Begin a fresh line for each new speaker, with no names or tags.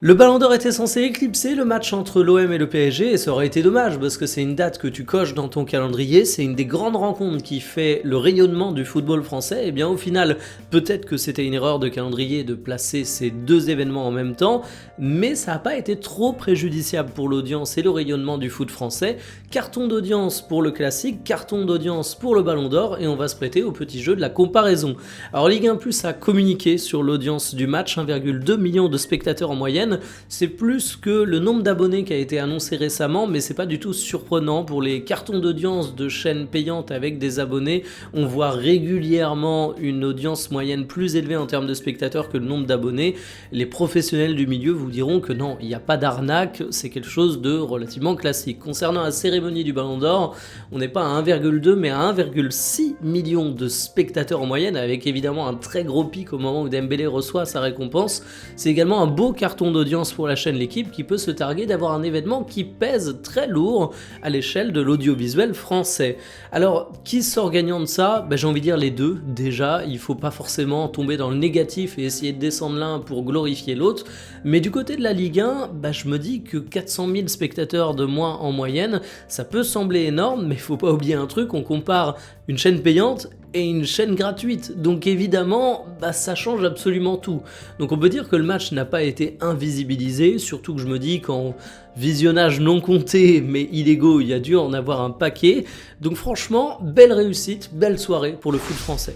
Le Ballon d'Or était censé éclipser le match entre l'OM et le PSG et ça aurait été dommage parce que c'est une date que tu coches dans ton calendrier, c'est une des grandes rencontres qui fait le rayonnement du football français. Et bien au final, peut-être que c'était une erreur de calendrier de placer ces deux événements en même temps, mais ça n'a pas été trop préjudiciable pour l'audience et le rayonnement du foot français. Carton d'audience pour le classique, carton d'audience pour le Ballon d'Or et on va se prêter au petit jeu de la comparaison. Alors Ligue 1 Plus a communiqué sur l'audience du match, 1,2 million de spectateurs en moyenne. C'est plus que le nombre d'abonnés qui a été annoncé récemment, mais c'est pas du tout surprenant pour les cartons d'audience de chaînes payantes avec des abonnés. On voit régulièrement une audience moyenne plus élevée en termes de spectateurs que le nombre d'abonnés. Les professionnels du milieu vous diront que non, il n'y a pas d'arnaque, c'est quelque chose de relativement classique. Concernant la cérémonie du Ballon d'Or, on n'est pas à 1,2 mais à 1,6 million de spectateurs en moyenne, avec évidemment un très gros pic au moment où Dembélé reçoit sa récompense. C'est également un beau carton d'audience pour la chaîne L'Équipe qui peut se targuer d'avoir un événement qui pèse très lourd à l'échelle de l'audiovisuel français. Alors, qui sort gagnant de ça ? J'ai envie de dire les deux. Déjà, il faut pas forcément tomber dans le négatif et essayer de descendre l'un pour glorifier l'autre. Mais du côté de la Ligue 1, je me dis que 400 000 spectateurs de moins en moyenne, ça peut sembler énorme, mais il faut pas oublier un truc, on compare une chaîne payante et une chaîne gratuite, donc évidemment ça change absolument tout. Donc on peut dire que le match n'a pas été invisibilisé, surtout que je me dis qu'en visionnage non compté mais illégaux, il y a dû en avoir un paquet. Donc franchement, belle réussite, belle soirée pour le foot français.